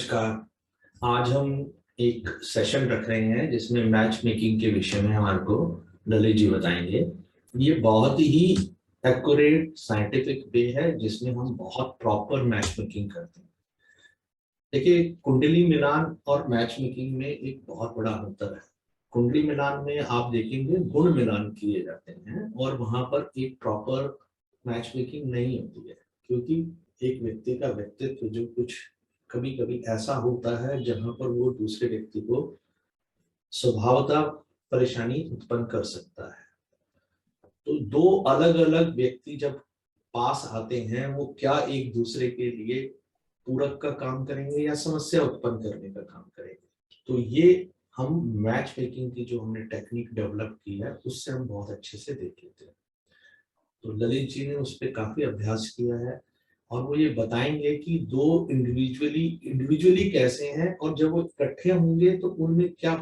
नमस्कार। आज हम एक सेशन रख रहे हैं जिसमें मैच मेकिंग के विषय में हमारे को ललित जी बताएंगे। ये बहुत ही एक्यूरेट साइंटिफिक वे है जिसमें हम बहुत प्रॉपर मैच मेकिंग करते हैं। देखिए, कुंडली मिलान और मैच मेकिंग में एक बहुत बड़ा अंतर है। कुंडली मिलान में आप देखेंगे गुण मिलान किए जाते हैं और वहां पर एक प्रॉपर मैच मेकिंग नहीं होती है, क्योंकि एक व्यक्ति का व्यक्तित्व जो कुछ कभी कभी ऐसा होता है जहां पर वो दूसरे व्यक्ति को स्वभावतः परेशानी उत्पन्न कर सकता है। तो दो अलग अलग व्यक्ति जब पास आते हैं, वो क्या एक दूसरे के लिए पूरक का काम करेंगे या समस्या उत्पन्न करने का काम करेंगे। तो ये हम मैच मेकिंग की जो हमने टेक्निक डेवलप की है उससे हम बहुत अच्छे से देख लेते हैं। तो ललित जी ने उस पर काफी अभ्यास किया है और वो ये बताएंगे कि दो इंडिविजुअली कैसे हैं और जब वो इकट्ठे होंगे तो उनमें क्या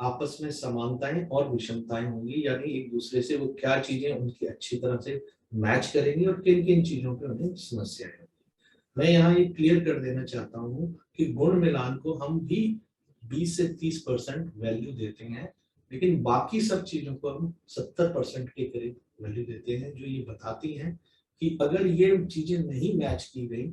आपस में समानताएं और विषमताएं होंगी, यानी एक दूसरे से वो क्या चीजें उनकी अच्छी तरह से मैच करेंगी और किन किन चीजों पे उन्हें समस्याएं होंगी। मैं यहाँ ये क्लियर कर देना चाहता हूँ कि गुण मिलान को हम भी 20 से 30% वैल्यू देते हैं, लेकिन बाकी सब चीजों को हम 70% के करीब वैल्यू देते हैं, जो ये बताती हैं कि अगर ये चीजें नहीं मैच की गई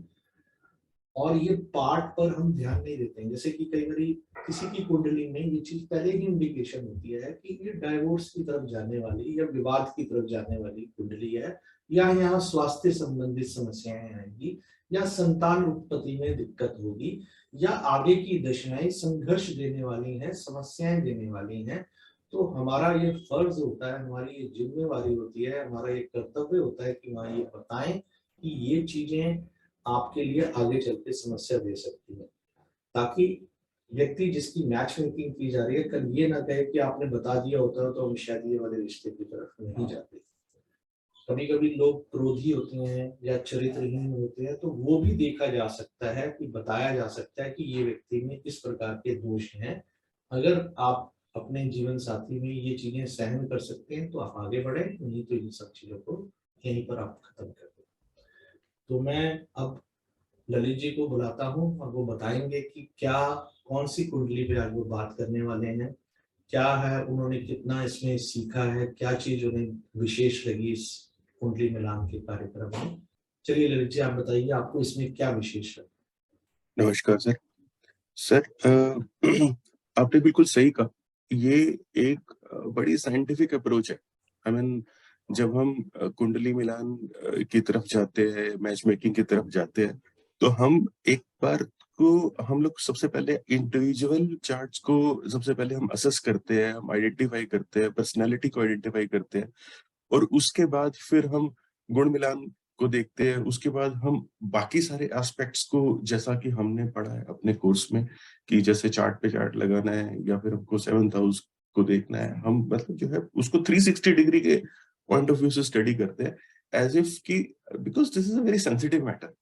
और ये पार्ट पर हम ध्यान नहीं देते हैं, जैसे कि कई बार किसी की कुंडली में ये चीज पहले ही इंडिकेशन होती है कि ये डाइवोर्स की तरफ जाने वाली या विवाद की तरफ जाने वाली कुंडली है, या यहाँ स्वास्थ्य संबंधित समस्याएं आएंगी, या संतान उत्पत्ति में दिक्कत होगी, या आगे की दशाएं संघर्ष देने वाली हैं, समस्याएं देने वाली हैं। तो हमारा ये फर्ज होता है, हमारी ये जिम्मेवारी होती है, हमारा ये कर्तव्य होता है कि वहां ये बताएं कि ये चीजें आपके लिए आगे चल के समस्या दे सकती है, ताकि व्यक्ति जिसकी मैच मेकिंग की जा रही है कल ये ना कहे कि आपने बता दिया होता है तो हम शायद ये वाले रिश्ते की तरफ नहीं जाते। कभी कभी लोग क्रोधी होते हैं या चरित्रहीन होते हैं, तो वो भी देखा जा सकता है कि बताया जा सकता है कि ये व्यक्ति में इस प्रकार के दोष हैं। अगर आप अपने जीवन साथी में ये चीजें सहन कर सकते हैं तो आप आगे बढ़े, नहीं तो इन सब चीजों को यहीं पर आप खत्म कर दें। तो मैं अब ललित जी को बुलाता हूँ और वो बताएंगे कि क्या कौन सी कुंडली पे आज वो बात करने वाले हैं, क्या है उन्होंने कितना इसमें सीखा है, क्या चीज उन्हें विशेष लगी इस कुंडली मिलान के कार्यक्रम में। चलिए ललित जी, आप बताइए आपको इसमें क्या विशेष लगा। नमस्कार सर। सर आपने बिल्कुल सही कहा। ये एक बड़ी साइंटिफिक अप्रोच है। आई मीन, जब हम कुंडली मिलान की तरफ जाते हैं, मैच मेकिंग की तरफ जाते हैं, तो हम एक बार को हम लोग सबसे पहले इंडिविजुअल चार्ट्स को सबसे पहले हम असेस करते हैं, हम आइडेंटिफाई करते हैं, पर्सनालिटी को आइडेंटिफाई करते हैं, और उसके बाद फिर हम गुण मिलान को देखते हैं। उसके बाद हम बाकी सारे एस्पेक्ट्स को, जैसा कि हमने पढ़ा है अपने कोर्स में, कि जैसे चार्ट पे चार्ट लगाना है या फिर हमको 7th हाउस को देखना है, हम मतलब जो है उसको 360 डिग्री के पॉइंट ऑफ व्यू से स्टडी करते हैं, एज इफ कि because this is a very sensitive matter,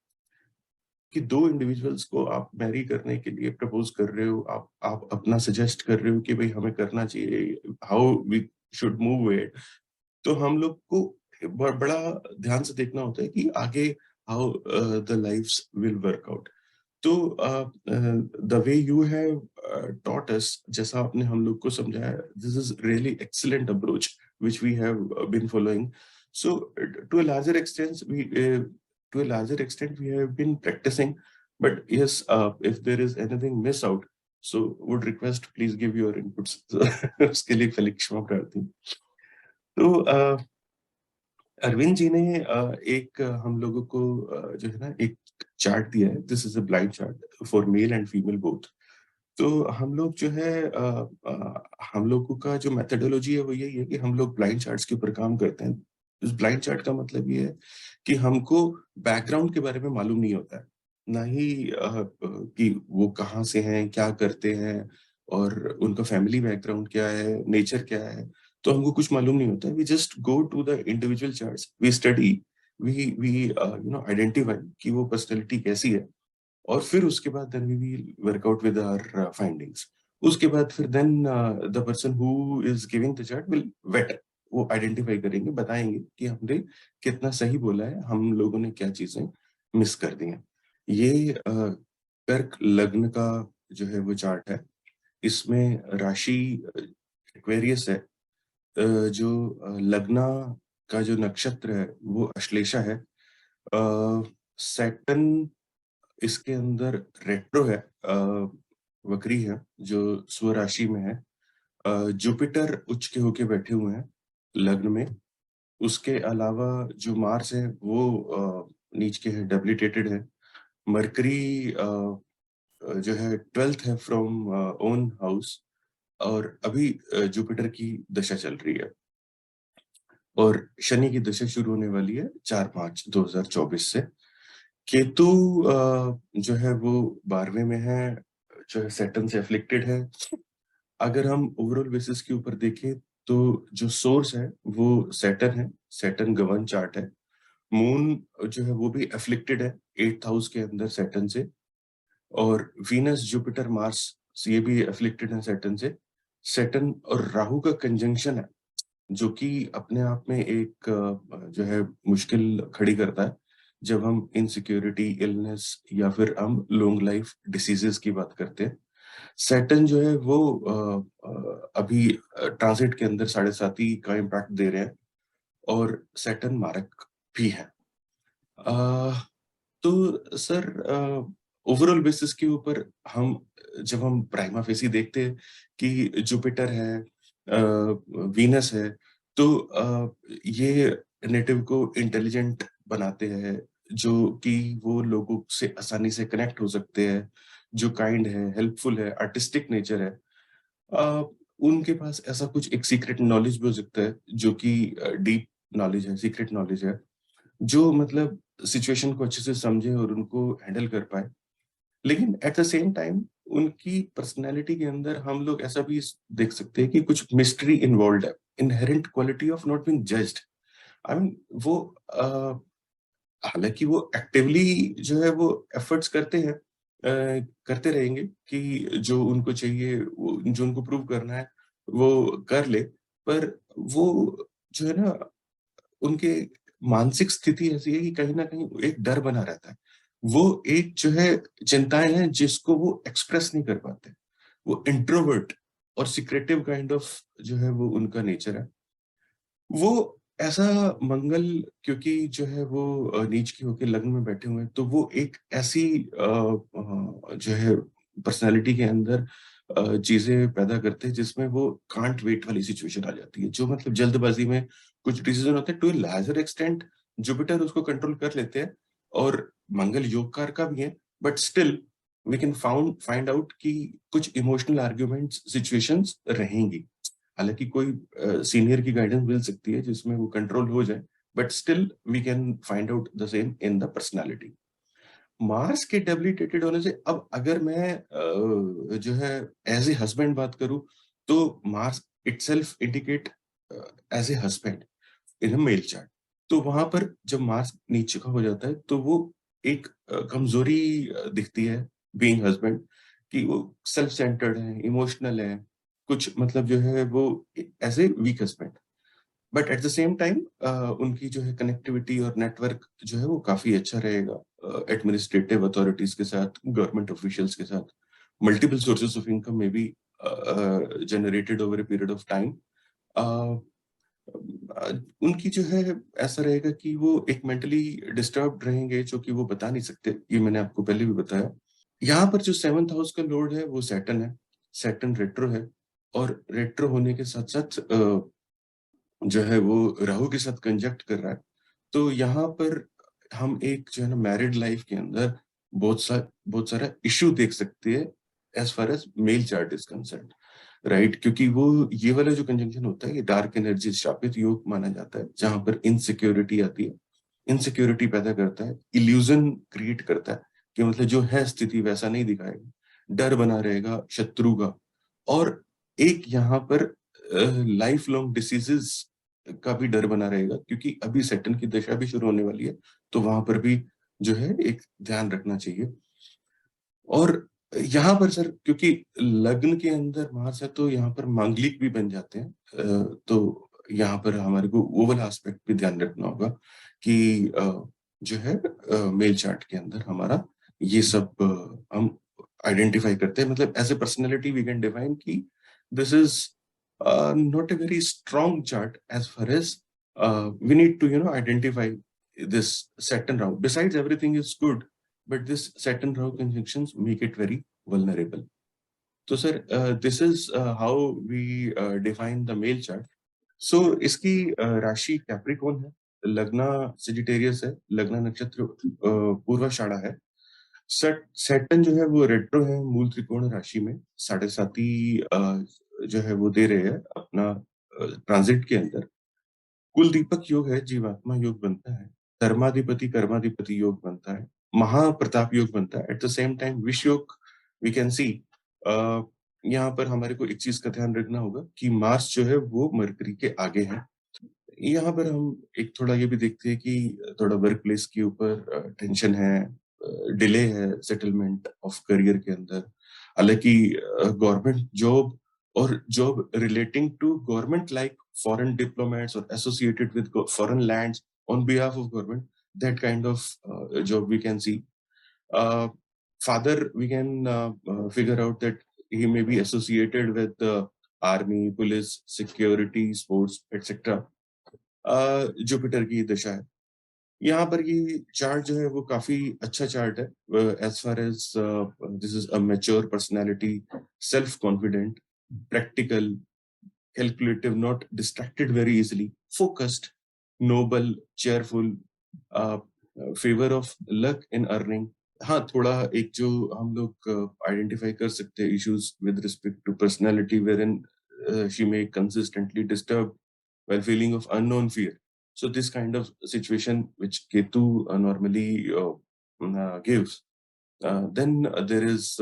कि दो इंडिविजुअल्स को आप मैरी करने के लिए प्रपोज कर रहे हो, आप अपना सजेस्ट कर रहे हो कि भाई हमें करना चाहिए, how we should move it. तो हम लोग को बड़ा ध्यान से देखना होता है कि आगे how the lifes will work out. तो the way you have taught us, जैसा आपने हम लोग को समझाया, this is really excellent approach which we have been following. So to a larger extent we to a larger extent we have been practicing, but yes, if there is anything miss out, so would request please give your inputs. उसके लिए क्षमा प्रार्थी। तो अरविंद जी ने एक हम लोगों को जो है ना एक चार्ट दिया है। This is a blind chart for male and female both. तो हम लोग जो है हम लोगों का जो मेथोडोलॉजी है वो यही है कि हम लोग ब्लाइंड चार्ट्स के ऊपर काम करते हैं। इस ब्लाइंड चार्ट का मतलब ये है कि हमको बैकग्राउंड के बारे में मालूम नहीं होता है, ना ही कि वो कहाँ से हैं, क्या करते हैं, और उनका फैमिली बैकग्राउंड क्या है, नेचर क्या है। तो हमको कुछ मालूम नहीं होता है। We just go to the individual charts, we study, we identify कि वो पर्सनैलिटी कैसी है, और फिर उसके बाद then we will work out with our findings. उसके बाद फिर then the person who is giving the chart will wait, वो आइडेंटिफाई करेंगे, बताएंगे कि हमने कितना सही बोला है, हम लोगों ने क्या चीजें मिस कर दी हैं। ये कर्क लग्न का जो है वो चार्ट है। इसमें राशि एक्वेरियस है, जो लग्ना का जो नक्षत्र है वो अश्लेषा है। सैटर्न इसके अंदर रेट्रो है, वक्री है जो स्वराशि में है। जुपिटर उच्च के होके बैठे हुए हैं लग्न में। उसके अलावा जो मार्स है वो नीच के है, डेबिलिटेटेड है। मरकरी जो है 12th है फ्रॉम ओन हाउस, और अभी जुपिटर की दशा चल रही है, और शनि की दशा शुरू होने वाली है 4/5/2024 से। केतु जो है वो 12वें में है, जो है सैटर्न से अफ्लिक्टेड है। अगर हम ओवरऑल बेसिस के ऊपर देखें तो जो सोर्स है वो सैटर्न है, सैटर्न गवर्न चार्ट है। मून जो है वो भी अफ्लिक्टेड है 8th हाउस के अंदर सैटर्न से, और वीनस जुपिटर मार्स ये भी अफ्लिक्टेड है सैटर्न से। सैटर्न और राहु का कंजंक्शन है, जो कि अपने आप में एक जो है मुश्किल खड़ी करता है जब हम इनसिक्योरिटी, इलनेस या फिर हम लॉन्ग लाइफ डिसीजेस की बात करते हैं। सैटर्न जो है वो अभी ट्रांजिट के अंदर 7.5 का इम्पैक्ट दे रहे हैं, और सैटर्न मारक भी है। तो सर ओवरऑल बेसिस के ऊपर हम जब हम प्राइमा फेसी देखते हैं कि जुपिटर है, वीनस है, तो ये नेटिव को इंटेलिजेंट बनाते हैं, जो कि वो लोगों से आसानी से कनेक्ट हो सकते हैं, जो काइंड है, हेल्पफुल है, आर्टिस्टिक नेचर है। अ, उनके पास ऐसा कुछ एक सीक्रेट नॉलेज भी हो सकता है, जो कि डीप नॉलेज है, सीक्रेट नॉलेज है, जो मतलब सिचुएशन को अच्छे से समझे और उनको हैंडल कर पाए। लेकिन एट द सेम टाइम उनकी पर्सनैलिटी के अंदर हम लोग ऐसा भी देख सकते हैं कि कुछ मिस्ट्री इन्वॉल्व्ड है, inherent quality of not being judged. I mean वो हालांकि वो एक्टिवली जो है वो एफर्ट्स करते हैं, करते रहेंगे कि जो उनको चाहिए, जो उनको प्रूव करना है वो कर ले, पर वो जो है ना, उनके मानसिक स्थिति ऐसी है कि कहीं न कहीं एक डर बना रहता है। वो एक जो है चिंताएँ हैं जिसको वो एक्सप्रेस नहीं कर पाते। वो इंट्रोवर्ट और सीक्रेटिव काइंड ऑफ जो है वो उनका नेचर है। वो ऐसा मंगल, क्योंकि जो है वो नीच के होके लग्न में बैठे हुए हैं, तो वो एक ऐसी जो है पर्सनैलिटी के अंदर चीज़ें पैदा करते हैं जिसमें वो कांट वेट वाली सिचुएशन आ जाती है। जो मतलब जल्दबाज़ी में कुछ डिसीज़न होते हैं, to a larger extent Jupiter उसको कंट्रोल कर लेते हैं, और मंगल योगकार का भी है, but still we can find out कि कुछ इमोशनल आर्ग्यूमेंट्स सिचुएशंस रहेंगी। हालाँकि कोई सीनियर की गाइडेंस मिल सकती है जिसमें वो कंट्रोल हो जाए, but still we can find out the same in the personality. Mars के डेबिलिटेटेड होने से, अब अगर मैं जो है एज़ ए हस्बैंड बात करूँ, तो Mars itself indicate as a husband in a male chart. तो वहाँ पर जब मार्स नीचे का हो जाता है, तो वो एक कमज़ोरी दिखती है बीइंग हस्बैंड, कि वो सेल्फ सेंटर्ड है, इमोशनल है, कुछ मतलब जो है वो as a weak husband. But at the same time उनकी जो है कनेक्टिविटी और नेटवर्क जो है वो काफ़ी अच्छा रहेगा एडमिनिस्ट्रेटिव अथॉरिटीज़ के साथ, गवर्नमेंट ऑफिशियल्स के साथ। Multiple sources of income may be generated over a period of time. Uh उनकी जो है ऐसा रहेगा कि वो एक मेंटली डिस्टर्ब्ड रहेंगे, जो कि वो बता नहीं सकते, ये मैंने आपको पहले भी बताया। यहाँ पर जो 7th हाउस का लॉर्ड है वो सैटर्न है, सैटर्न रेट्रो है, और रेट्रो होने के साथ-साथ जो है वो राहु के साथ कंजक्ट कर रहा है। तो यहाँ पर हम एक जो है ना मैरिड लाइफ के अंदर बहुत सारा इश्यू देख सकते हैं as far as male chart is concerned, right? क्योंकि वो ये वाला जो कंजंक्शन होता है, ये डार्क एनर्जी शापित योग माना जाता है, जहाँ पर इनसिक्योरिटी आती है। इनसिक्योरिटी पैदा करता है, इल्यूज़न क्रिएट करता है कि मतलब जो है स्थिति वैसा नहीं दिखाएगा। डर बना रहेगा शत्रु का, और एक यहाँ पर लाइफ लॉन्ग डिसीज़ेज़ का भी डर बना रहेगा, क्योंकि अभी सैटर्न की दशा भी शुरू होने वाली है, तो वहाँ पर भी जो है एक ध्यान रखना चाहिए। और यहाँ पर सर, क्योंकि लग्न के अंदर मार्स है, तो यहाँ पर मांगलिक भी बन जाते हैं। तो यहाँ पर हमारे को वो वाला एस्पेक्ट भी ध्यान रखना होगा कि जो है मेल चार्ट के अंदर हमारा ये सब हम आइडेंटिफाई करते हैं। मतलब as a personality we can define कि this is not a very strong chart as far as we need to identify this Saturn Rahu. Besides, everything is good, but this Saturn Rahu conjunctions make it very vulnerable. So, sir, this is how we define the male chart. So, इसकी राशि Capricorn है, लग्ना Sagittarius है, लग्ना नक्षत्र पूर्वाषाढ़ा है। Saturn जो है वो रेट्रो है मूल त्रिकोण राशि में, 7.5 जो है वो दे रहे हैं अपना ट्रांजिट के अंदर। कुल दीपक योग है, जीवात्मा योग बनता है, धर्माधिपति कर्माधिपति योग बनता है, महाप्रताप योग बनता है। एट द सेम टाइम विष योग वी कैन सी। यहाँ पर हमारे को एक चीज का ध्यान रखना होगा कि मार्स जो है वो मरकरी के आगे है। यहाँ पर हम एक थोड़ा ये भी देखते हैं कि थोड़ा वर्क प्लेस के ऊपर टेंशन है, डिले है सेटलमेंट ऑफ करियर के अंदर। हालांकि गवर्नमेंट जॉब और job relating to government like foreign diplomats or associated with foreign lands on behalf of government, that kind of job we can see. Father, we can figure out that he may be associated with the army, police, security, sports, etc. Jupiter की दशा है। यहाँ पर ये chart जो है वो काफी अच्छा चार्ट है। As far as this is a mature personality, self confident, practical, calculative, not distracted very easily, focused, noble, cheerful, favor of luck in earning. हाँ, थोड़ा एक जो हम लोग आइडेंटिफाई कर सकते हैं issues with respect to personality wherein she may consistently disturb while feeling of unknown fear. So this kind of situation which Ketu normally gives. Then there is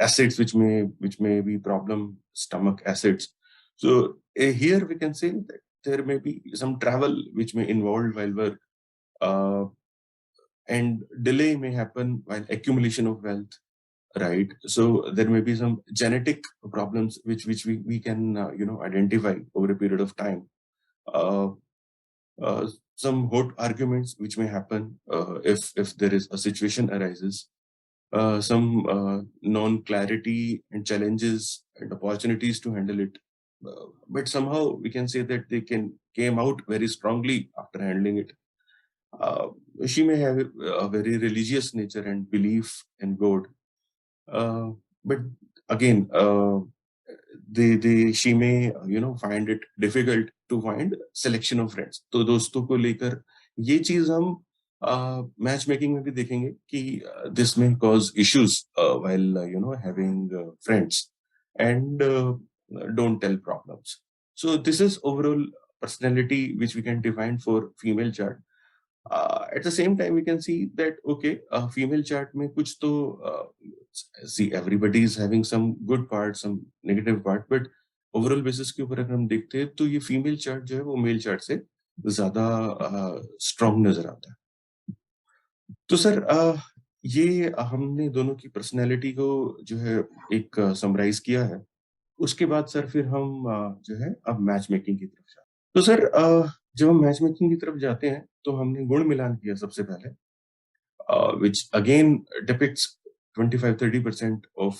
acids which may be problem, stomach acids. So here we can say that there may be some travel which may involve while work, and delay may happen while accumulation of wealth, right? So there may be some genetic problems which we can identify over a period of time. Some hot arguments which may happen if there is a situation arises. Some non-clarity and challenges and opportunities to handle it. But somehow we can say that they came out very strongly after handling it. She may have a very religious nature and belief in God. But again, she may find it difficult to find selection of friends. तो दोस्तों को लेकर ये चीज हम match making में भी देखेंगे कि दिस में cause issues while having friends and don't tell problems. So this is overall personality which we can define for female chart. At the same time we can see that okay, female chart में कुछ तो see everybody is having some good part, some negative part, but overall basis के ऊपर अगर हम देखते हैं तो ये फीमेल चार्ट जो है वो मेल चार्ट से ज्यादा स्ट्रॉन्ग नजर आता है. तो सर ये हमने दोनों की पर्सनैलिटी को जो है एक समराइज किया है. उसके बाद सर फिर हम जो है अब मैच मेकिंग की तरफ जाते हैं. तो सर जब हम मैच मेकिंग की तरफ जाते हैं तो हमने गुण मिलान किया सबसे पहले, which again depicts 25-30% of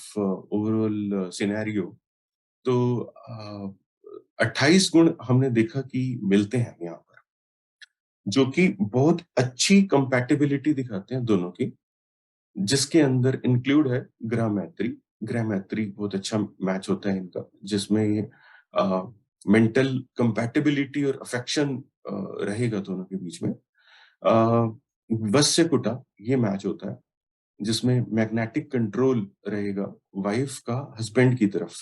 overall scenario. तो 28 गुण हमने देखा कि मिलते हैं यहाँ पर, जो कि बहुत अच्छी कंपैटिबिलिटी दिखाते हैं दोनों की, जिसके अंदर इंक्लूड है ग्रह मैत्री. ग्रह मैत्री बहुत अच्छा मैच होता है इनका, जिसमें मेंटल कंपैटिबिलिटी और अफेक्शन रहेगा दोनों के बीच में. वस्य कुटा ये मैच होता है जिसमें मैग्नेटिक कंट्रोल रहेगा वाइफ का हस्बैंड की तरफ.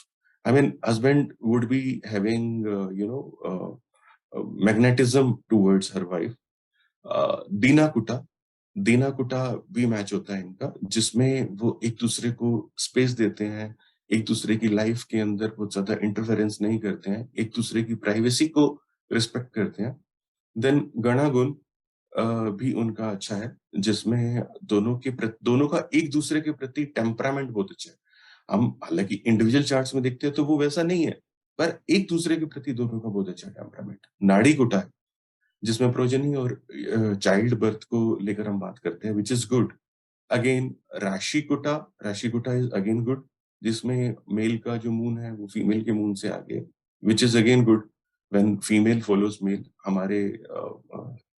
I mean husband would be having magnetism towards her wife. Dina Kuta भी मैच होता है इनका, जिसमें वो एक दूसरे को स्पेस देते हैं, एक दूसरे की लाइफ के अंदर बहुत ज्यादा इंटरफेरेंस नहीं करते हैं, एक दूसरे की प्राइवेसी को रिस्पेक्ट करते हैं. देन गणागुण भी उनका अच्छा है, जिसमें दोनों का एक दूसरे के प्रति टेम्परामेंट बहुत अच्छा है. हम हालांकि इंडिविजुअल चार्ट्स में देखते हैं तो वो वैसा नहीं है, पर एक दूसरे के प्रति दोनों का बहुत अच्छा टेम्परामेंट. नाड़ी कुटा है जिसमें प्रोजनी और चाइल्ड बर्थ को लेकर हम बात करते हैं, which is good. Again Rashikuta is again good, जिसमें मेल का जो मून है वो फीमेल के मून से आगे, which is again good when female follows male. हमारे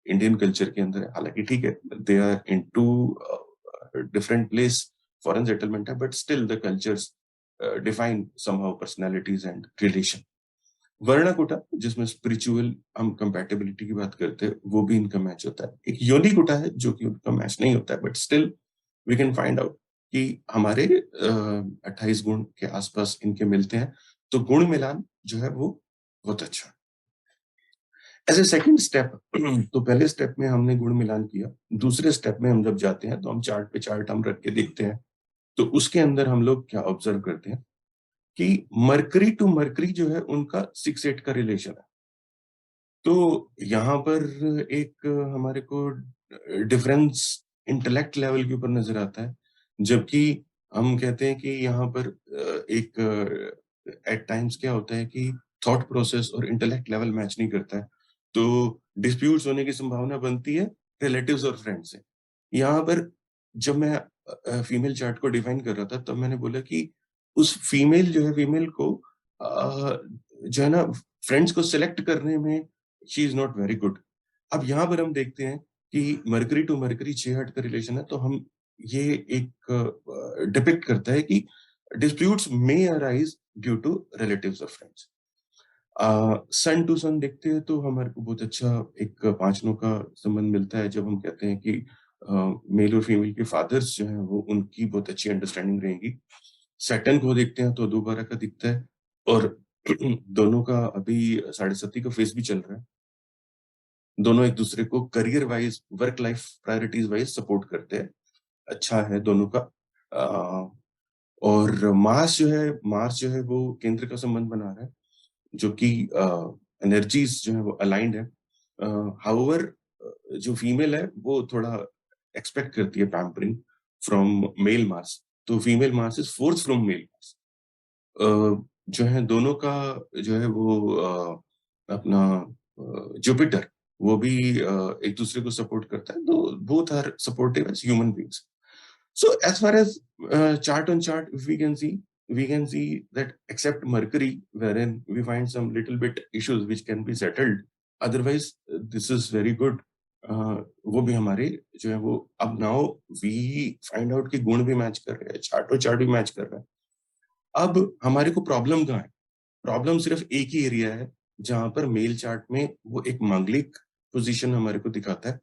इंडियन कल्चर के अंदर हालांकि ठीक है, they are into different place, foreign settlement है, but still the cultures define somehow personalities and relation. Varnakuta जिसमें स्पिरिचुअल हम कंपैटिबिलिटी की बात करते हैं, वो भी इनका मैच होता है। एक योनिकुटा है जो कि उनका मैच नहीं होता है, but still we can find out कि हमारे 28 गुण के आसपास इनके मिलते हैं, तो गुण मिलान जो है वो बहुत अच्छा। एज ए सेकेंड स्टेप, तो पहले स्टेप में हमने गुण मिलान किया, दूसरे स्टेप में हम जब जाते हैं तो हम चार्ट पे चार्ट हम रख के देखते हैं, तो उसके अंदर हम लोग क्या ऑब्जर्व करते हैं कि मरकरी टू मरकरी जो है उनका 6-8 का रिलेशन है। तो यहाँ पर एक हमारे को डिफरेंस इंटेलेक्ट लेवल के ऊपर नजर आता है, जबकि हम कहते हैं कि यहाँ पर एक एट टाइम्स क्या होता है कि थॉट प्रोसेस और इंटेलेक्ट लेवल मैच नहीं करता है, तो डिस्प्यूट्स होने की संभावना बनती है रिलेटिव्स और फ्रेंड्स से। यहाँ पर जब मैं फीमेल चार्ट को डिफाइन कर रहा था, तब मैंने बोला कि उस फीमेल जो है, फीमेल को जो है ना, फ्रेंड्स को सिलेक्ट करने में she is not very good. अब यहाँ पर हम देखते हैं कि मरकरी टू मरकरी 6-8 का रिलेशन है, तो हम ये एक डिपिक्ट करता है कि disputes may arise due to relatives और फ्रेंड्स। सन टू सन देखते हैं तो हमारे को बहुत अच्छा एक पांचनों का संबंध मिलता है, जब हम कहते हैं कि मेल और फीमेल के फादर्स जो हैं वो उनकी बहुत अच्छी अंडरस्टैंडिंग रहेगी। सैटर्न को देखते हैं तो 2-12 का दिखता है, और दोनों का अभी 7.5 का फेस भी चल रहा है। दोनों एक दूसरे को career wise, work life priorities wise support करते हैं, अच्छा है दोनों का। और मार्स जो है वो केंद्र का संबंध बना रहा है, जो कि एनर्जीज जो है वो अलाइंड है। हाउएवर जो फीमेल है वो थोड़ा एक्सपेक्ट करती है पैम्परिंग फ्रॉम मेल मार्स, तो female Mars is fourth from male Mars. जो है दोनों का जो है वो अपना जुपिटर, वो भी एक दूसरे को सपोर्ट करता है, तो both are supportive as human beings. So as far as chart on chart, if we can see that except Mercury, wherein we find some little bit issues which can be settled. Otherwise, this is very good. वो भी हमारे जो है वो, अब now we find out कि गुण भी मैच कर रहे हैं, चार्ट और चार्ट भी मैच कर रहा है। अब हमारे को प्रॉब्लम कहाँ है? प्रॉब्लम सिर्फ एक ही एरिया है, जहां पर मेल चार्ट में वो एक मांगलिक पोजीशन हमारे को दिखाता है।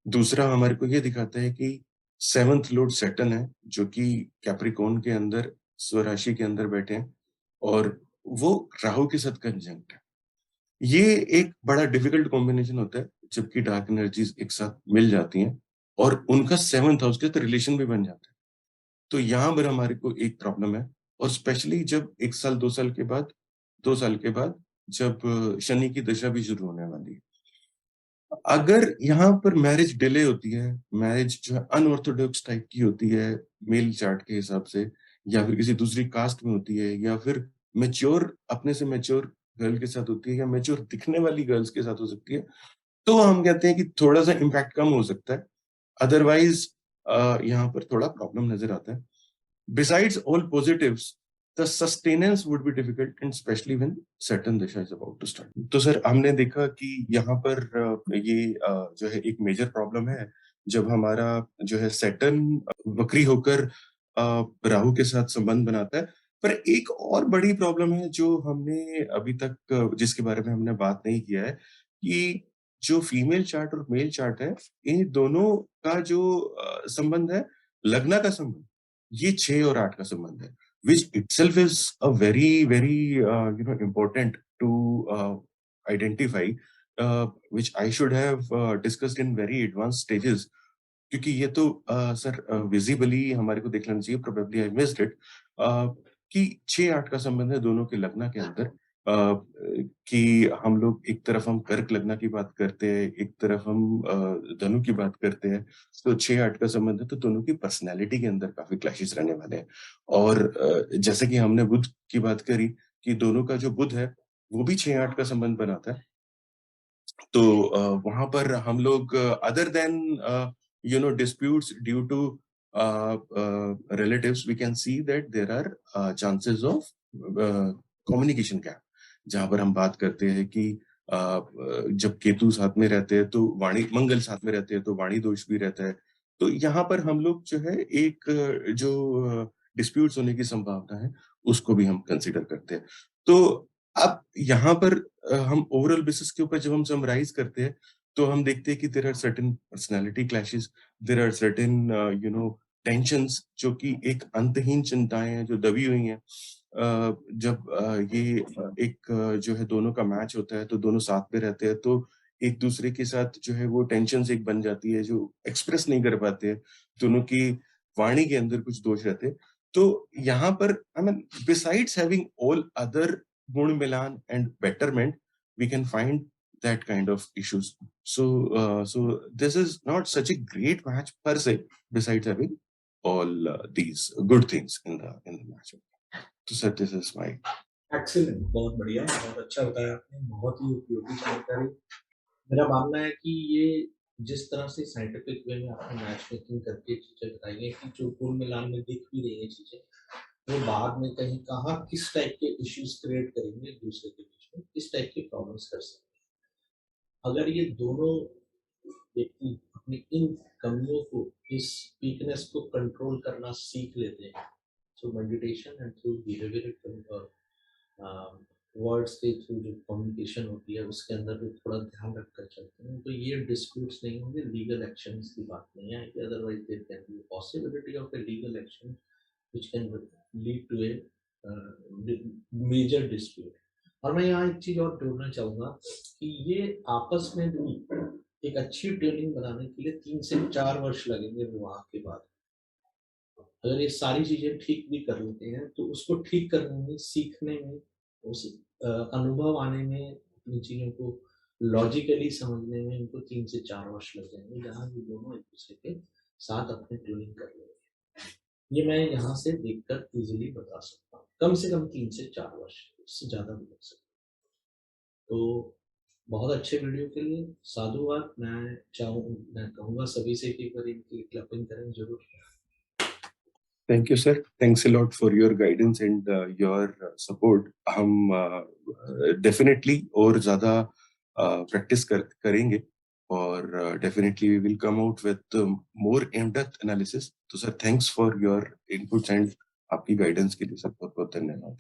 दूसरा हमारे को ये दिखाता है कि 7th लॉर्ड सैटर्न है, जो कि कैप्रिकॉर्न के अंदर स्वराशि के अंदर बैठे हैं, और वो राहु के साथ कंजंक्ट है। ये एक बड़ा डिफिकल्ट कॉम्बिनेशन होता है, जबकि डार्क एनर्जीज एक साथ मिल जाती हैं और उनका 7th हाउस के साथ रिलेशन भी बन जाता है। तो यहाँ पर हमारे को एक प्रॉब्लम है, और स्पेशली जब 1 साल 2 साल के बाद, 2 साल के बाद जब शनि की दशा भी शुरू होने वाली है, अगर यहाँ पर मैरिज डिले होती है, मैरिज जो है अनऑर्थोडॉक्स टाइप की होती है मेल चार्ट के हिसाब से, या फिर किसी दूसरी कास्ट में होती है, या फिर मैच्योर, अपने से मैच्योर गर्ल के साथ होती है, या मैच्योर दिखने वाली गर्ल्स के साथ हो सकती है, तो हम कहते हैं कि थोड़ा सा इम्पैक्ट कम हो सकता है। अदरवाइज यहाँ पर थोड़ा प्रॉब्लम नजर आता है। Besides all positives, the sustenance would be difficult, and especially when Saturn Dasha is about to start. तो सर हमने देखा कि यहाँ पर ये जो है एक मेजर प्रॉब्लम है, जब हमारा जो है सैटर्न वक्री होकर राहु के साथ संबंध बनाता है। पर एक और बड़ी प्रॉब्लम है जो हमने अभी तक जिसके बारे में हमने बात नहीं किया है, कि जो फीमेल चार्ट और मेल चार्ट है, इन दोनों का जो संबंध है, लग्न का संबंध, ये 6 और 8 का संबंध है, which itself is a very very important to identify, which I should have discussed in very advanced stages, क्योंकि ये तो सर विजिबली हमारे को देख लेना चाहिए, प्रोबेबली आई मिस्ड इट, कि 6-8 का संबंध है दोनों के लग्न के अंदर, कि हम लोग एक तरफ हम कर्क लग्न की बात करते हैं, एक तरफ हम धनु की बात करते हैं, तो 6-8 का संबंध है, तो दोनों की पर्सनैलिटी के अंदर काफी क्लैशेस रहने वाले हैं। और जैसे कि हमने बुध की बात करी कि दोनों का जो बुध है वो भी 6-8 का संबंध बनाता है, तो वहां पर हम लोग other than disputes due to relatives, we can see that there are chances of communication gap. जहां पर हम बात करते हैं कि जब केतु साथ में रहते हैं तो वाणी, मंगल साथ में रहते हैं तो वाणी दोष भी रहता है। तो यहाँ पर हम लोग जो है एक जो डिस्प्यूट्स होने की संभावना है उसको भी हम कंसिडर करते हैं। तो अब यहाँ पर हम ओवरऑल बेसिस के ऊपर जब हम समराइज करते हैं तो हम देखते हैं कि there are certain personality clashes, there are certain tensions जो कि एक अंतहीन चिंताएं हैं जो दबी हुई हैं। जब ये एक जो है दोनों का मैच होता है तो दोनों साथ में रहते हैं तो एक दूसरे के साथ जो है वो टेंशन्स एक बन जाती है जो एक्सप्रेस नहीं कर पाते हैं। दोनों की वाणी के अंदर कुछ दोष रहते हैं। तो यहाँ पर I mean besides having all other गुण मिलान and betterment, we can find that kind of issues. So this is not such a great match per se, besides having all these good things in the match. So sir, this is my excellent, बहुत बढ़िया, बहुत अच्छा बताया आपने, बहुत ही उपयोगी जानकारी। मेरा मानना है कि ये जिस तरह से साइंटिफिक वे में आपने मैच मेकिंग करके चीजें बताई हैं कि जो कुल मिलान में दिख भी रही है चीजें, वो बाद में कहीं कहाँ किस टाइप के इश्यूज क्रिएट करेंगे एक दूसरे के बीच में, किस टाइप के प्रॉब्लम्स कर सकते हैं। अगर ये दोनों व्यक्ति अपनी इन कमियों को, इस वीकनेस को कंट्रोल करना सीख लेते हैं, through meditation and through behavioural words के थ्रू जो कम्युनिकेशन होती है उसके अंदर भी थोड़ा ध्यान रखकर चलते हैं, तो ये डिस्प्यूट्स नहीं होंगे, लीगल एक्शंस की बात नहीं आएगी। Otherwise there can be possibility of a legal action which can lead to a major dispute. और मैं यहाँ एक चीज और जोड़ना चाहूंगा कि ये आपस में भी एक अच्छी ट्रेनिंग बनाने के लिए 3 से 4 वर्ष लगेंगे विवाह के बाद। अगर ये सारी चीजें ठीक भी कर लेते हैं तो उसको ठीक करने में, सीखने में, उस अनुभव आने में, अपनी चीजों को लॉजिकली समझने में इनको 3 से 4 वर्ष लग जाएंगे, जहाँ ये दोनों एक दूसरे के साथ अपनी ट्रेनिंग कर लेंगे। ये मैं यहाँ से देखकर इजीली बता सकता हूँ, कम से कम 3 से 4 वर्ष, इससे ज्यादा भी लग सकता है। तो बहुत अच्छे वीडियो के लिए साधुवाद। मैं कहूँगा सभी से कि एक बार इनकी क्लैपिंग करें जरूर। Thank you, sir. Thanks a lot for your guidance and your support. हम definitely और ज़्यादा practice करेंगे और definitely we will come out with more in-depth analysis. तो sir, thanks for your inputs and आपकी guidance के लिए सर बहुत बहुत धन्यवाद।